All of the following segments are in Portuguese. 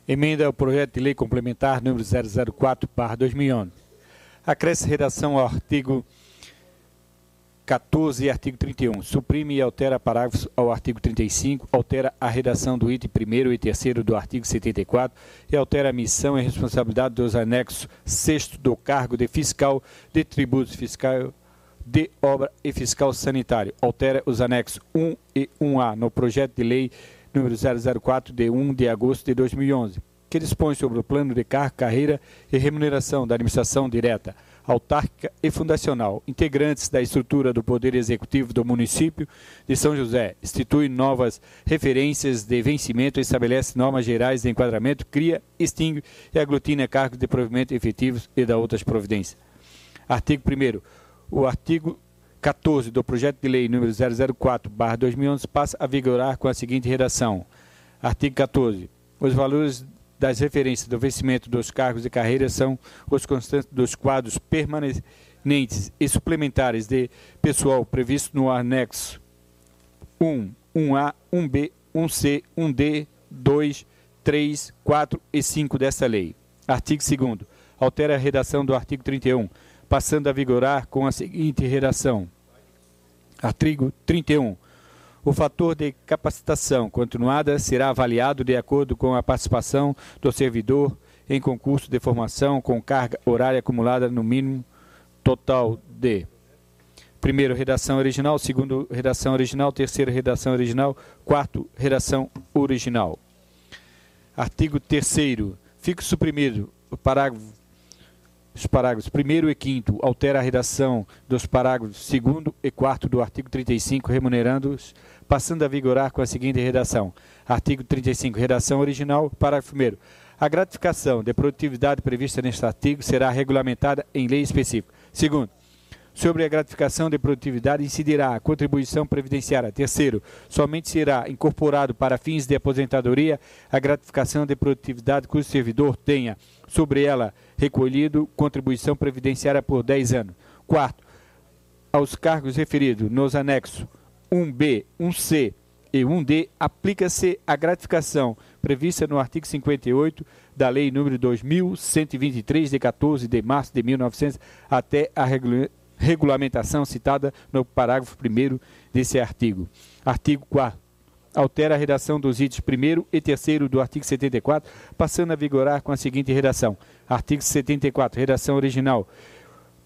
Emenda ao projeto de lei complementar número 004/2011. Acresce redação ao artigo 14 e artigo 31. Suprime e altera parágrafos ao artigo 35, altera a redação do item 1º e 3º do artigo 74 e altera a missão e responsabilidade dos anexos 6º do cargo de fiscal de tributos fiscal de obra e fiscal sanitário. Altera os anexos 1 e 1A no projeto de lei número 004 de 1 de agosto de 2011, que dispõe sobre o plano de cargo, carreira e remuneração da administração direta, autárquica e fundacional, integrantes da estrutura do Poder Executivo do município de São José, institui novas referências de vencimento, estabelece normas gerais de enquadramento, cria, extingue e aglutina cargos de provimento efetivos e da outras providências. Artigo 1º. O artigo 14 do projeto de lei número 004/2011 passa a vigorar com a seguinte redação. Artigo 14. Os valores das referências do vencimento dos cargos de carreira são os constantes dos quadros permanentes e suplementares de pessoal previstos no anexo 1, 1A, 1B, 1C, 1D, 2, 3, 4 e 5 desta lei. Artigo 2º. Altera a redação do artigo 31, passando a vigorar com a seguinte redação. Artigo 31. O fator de capacitação continuada será avaliado de acordo com a participação do servidor em concurso de formação com carga horária acumulada no mínimo total de: primeiro, redação original; segundo, redação original; terceiro, redação original; quarto, redação original. Artigo 3º. Fica suprimido os parágrafos 1º e 5º, altera a redação dos parágrafos 2º e 4º do artigo 35, remunerando-os, passando a vigorar com a seguinte redação. Artigo 35, redação original, parágrafo 1º. A gratificação de produtividade prevista neste artigo será regulamentada em lei específica. Segundo, sobre a gratificação de produtividade incidirá a contribuição previdenciária. Terceiro, somente será incorporado para fins de aposentadoria a gratificação de produtividade cujo servidor tenha sobre ela recolhido contribuição previdenciária por 10 anos. Quarto, aos cargos referidos nos anexos 1B, 1C e 1D, aplica-se a gratificação prevista no artigo 58 da Lei nº 2123, de 14 de março de 1900, até a regulamentação citada no parágrafo 1º desse artigo. Artigo 4º. Altera a redação dos itens 1º e 3º do artigo 74, passando a vigorar com a seguinte redação. Artigo 74, redação original.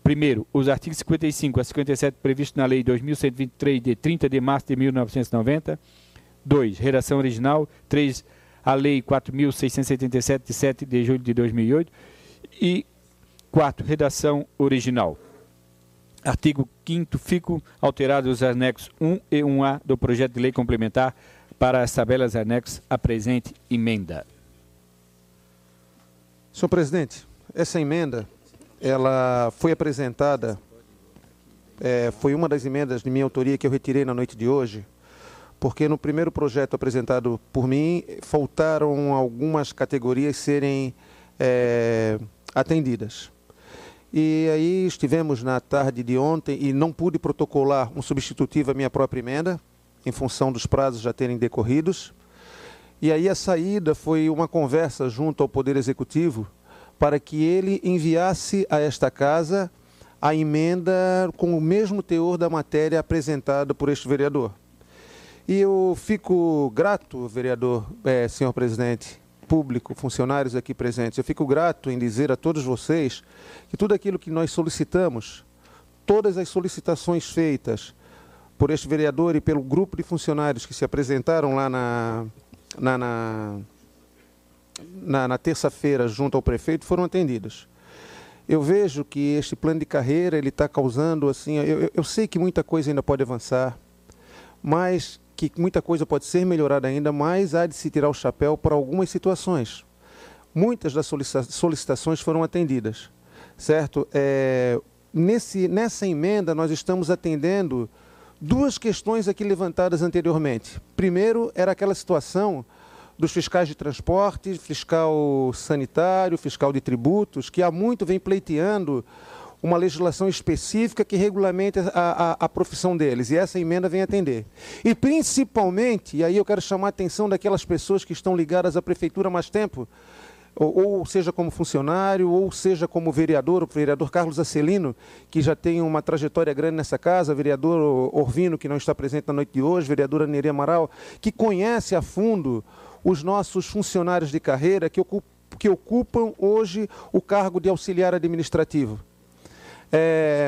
Primeiro, os artigos 55 a 57 previstos na Lei 2123, de 30 de março de 1990. 2. Redação original. 3. A Lei 4.677, de 7 de julho de 2008. E 4. Redação original. Artigo 5º. Ficam alterados os anexos 1 e 1A do projeto de lei complementar para as tabelas anexas à presente emenda. Senhor presidente, essa emenda, ela foi apresentada, foi uma das emendas de minha autoria que eu retirei na noite de hoje, porque no primeiro projeto apresentado por mim, faltaram algumas categorias serem atendidas. E aí estivemos na tarde de ontem e não pude protocolar um substitutivo à minha própria emenda, em função dos prazos já terem decorridos. E aí a saída foi uma conversa junto ao Poder Executivo para que ele enviasse a esta casa a emenda com o mesmo teor da matéria apresentada por este vereador. E eu fico grato, vereador, senhor presidente, público, funcionários aqui presentes, eu fico grato em dizer a todos vocês que tudo aquilo que nós solicitamos, todas as solicitações feitas por este vereador e pelo grupo de funcionários que se apresentaram lá na terça-feira junto ao prefeito foram atendidas. Eu vejo que este plano de carreira ele está causando assim, eu sei que muita coisa ainda pode avançar, mas que muita coisa pode ser melhorada ainda, mas há de se tirar o chapéu para algumas situações. Muitas das solicitações foram atendidas, certo? Nessa emenda nós estamos atendendo duas questões aqui levantadas anteriormente. Primeiro, era aquela situação dos fiscais de transporte, fiscal sanitário, fiscal de tributos, que há muito vem pleiteando uma legislação específica que regulamente a profissão deles, e essa emenda vem atender. E principalmente, e aí eu quero chamar a atenção daquelas pessoas que estão ligadas à prefeitura há mais tempo, ou seja como funcionário, ou seja como vereador, o vereador Carlos Acelino, que já tem uma trajetória grande nessa casa, vereador Orvino, que não está presente na noite de hoje, vereadora Nery Amaral, que conhece a fundo os nossos funcionários de carreira que ocupam hoje o cargo de auxiliar administrativo.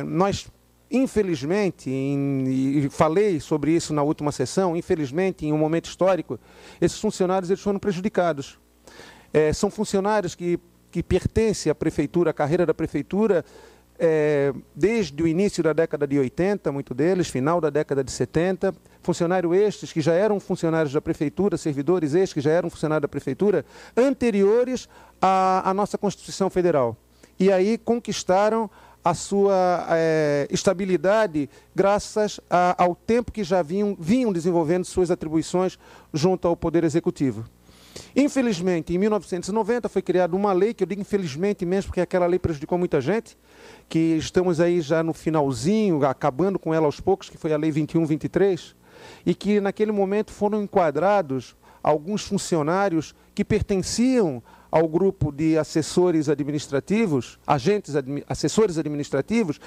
Nós, infelizmente, e falei sobre isso na última sessão, infelizmente, em um momento histórico, esses funcionários eles foram prejudicados. São funcionários que pertencem à prefeitura, à carreira da prefeitura, desde o início da década de 80, muito deles, final da década de 70, funcionários estes que já eram funcionários da prefeitura, servidores estes que já eram funcionários da prefeitura, anteriores à nossa Constituição Federal. E aí conquistaram a sua estabilidade graças ao tempo que já vinham desenvolvendo suas atribuições junto ao Poder Executivo. Infelizmente, em 1990 foi criada uma lei, que eu digo infelizmente mesmo porque aquela lei prejudicou muita gente, que estamos aí já no finalzinho, acabando com ela aos poucos, que foi a Lei 2123, e que naquele momento foram enquadrados alguns funcionários que pertenciam ao grupo de assessores administrativos, assessores administrativos,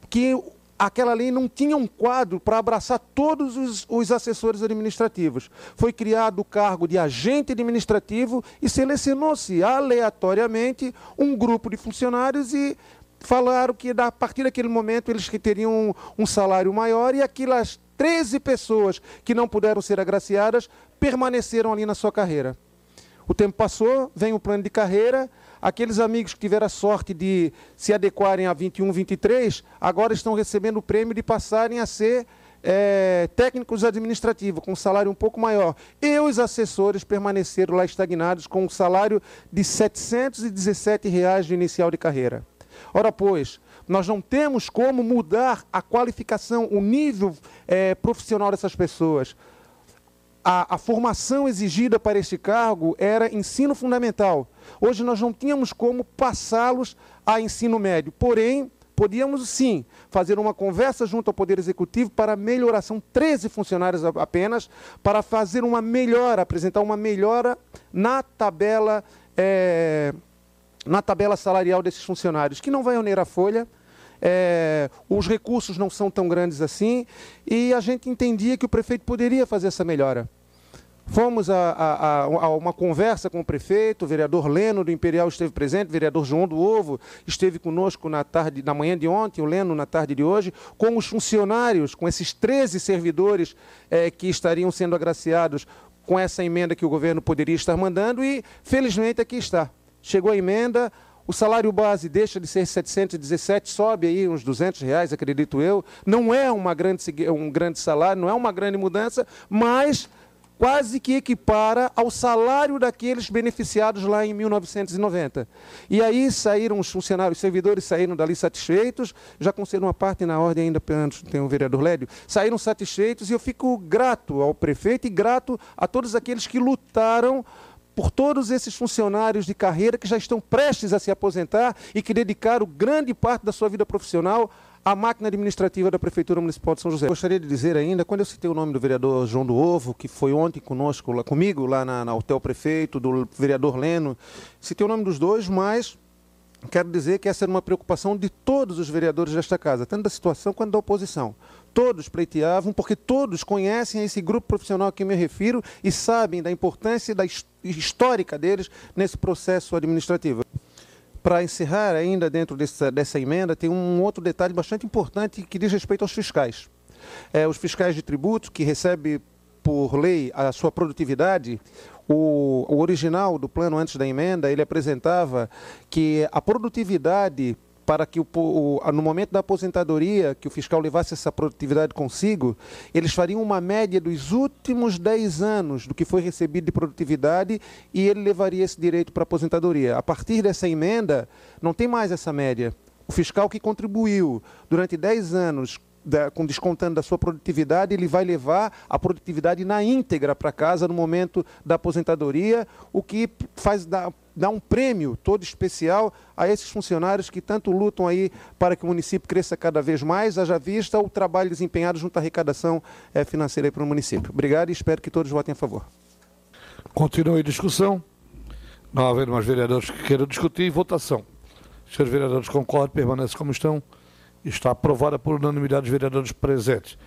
que aquela lei não tinha um quadro para abraçar todos os assessores administrativos. Foi criado o cargo de agente administrativo e selecionou-se aleatoriamente um grupo de funcionários e falaram que a partir daquele momento eles teriam um salário maior, e aquelas 13 pessoas que não puderam ser agraciadas permaneceram ali na sua carreira. O tempo passou, vem o plano de carreira, aqueles amigos que tiveram a sorte de se adequarem a 21, 23, agora estão recebendo o prêmio de passarem a ser técnicos administrativos, com um salário um pouco maior. E os assessores permaneceram lá estagnados com um salário de R$ 717 de inicial de carreira. Ora, pois, nós não temos como mudar a qualificação, o nível profissional dessas pessoas. A formação exigida para este cargo era ensino fundamental. Hoje nós não tínhamos como passá-los a ensino médio. Porém, podíamos sim fazer uma conversa junto ao Poder Executivo para melhoração, 13 funcionários apenas, para fazer uma melhora, apresentar uma melhora na tabela salarial desses funcionários, que não vai onerar a folha. Os recursos não são tão grandes assim, e a gente entendia que o prefeito poderia fazer essa melhora. Fomos a uma conversa com o prefeito, o vereador Leno do Imperial esteve presente, o vereador João do Ovo esteve conosco na manhã de ontem, o Leno na tarde de hoje, com os funcionários, com esses 13 servidores que estariam sendo agraciados com essa emenda que o governo poderia estar mandando, e felizmente aqui está. Chegou a emenda. O salário base deixa de ser 717, sobe aí uns R$200, acredito eu. Não é um grande salário, não é uma grande mudança, mas quase que equipara ao salário daqueles beneficiados lá em 1990. E aí saíram os funcionários, os servidores saíram dali satisfeitos, já concederam uma parte na ordem ainda, tem o vereador Lédio, saíram satisfeitos, e eu fico grato ao prefeito e grato a todos aqueles que lutaram por todos esses funcionários de carreira que já estão prestes a se aposentar e que dedicaram grande parte da sua vida profissional à máquina administrativa da Prefeitura Municipal de São José. Gostaria de dizer ainda, quando eu citei o nome do vereador João do Ovo, que foi ontem comigo lá na Hotel Prefeito, do vereador Leno, citei o nome dos dois, mas quero dizer que essa era uma preocupação de todos os vereadores desta casa, tanto da situação quanto da oposição. Todos pleiteavam, porque todos conhecem esse grupo profissional a que me refiro e sabem da importância histórica deles nesse processo administrativo. Para encerrar ainda dentro dessa emenda, tem um outro detalhe bastante importante que diz respeito aos fiscais. Os fiscais de tributo, que recebem por lei a sua produtividade, o original do plano antes da emenda, ele apresentava que a produtividade, para que no momento da aposentadoria, que o fiscal levasse essa produtividade consigo, eles fariam uma média dos últimos 10 anos do que foi recebido de produtividade, e ele levaria esse direito para a aposentadoria. A partir dessa emenda, não tem mais essa média. O fiscal que contribuiu durante 10 anos, descontando da sua produtividade, ele vai levar a produtividade na íntegra para casa no momento da aposentadoria, o que dar um prêmio todo especial a esses funcionários que tanto lutam aí para que o município cresça cada vez mais, haja vista o trabalho desempenhado junto à arrecadação financeira para o município. Obrigado e espero que todos votem a favor. Continua a discussão. Não havendo mais vereadores que queiram discutir, votação. Se os vereadores concordam, permanece como estão. Está aprovada por unanimidade dos vereadores presentes.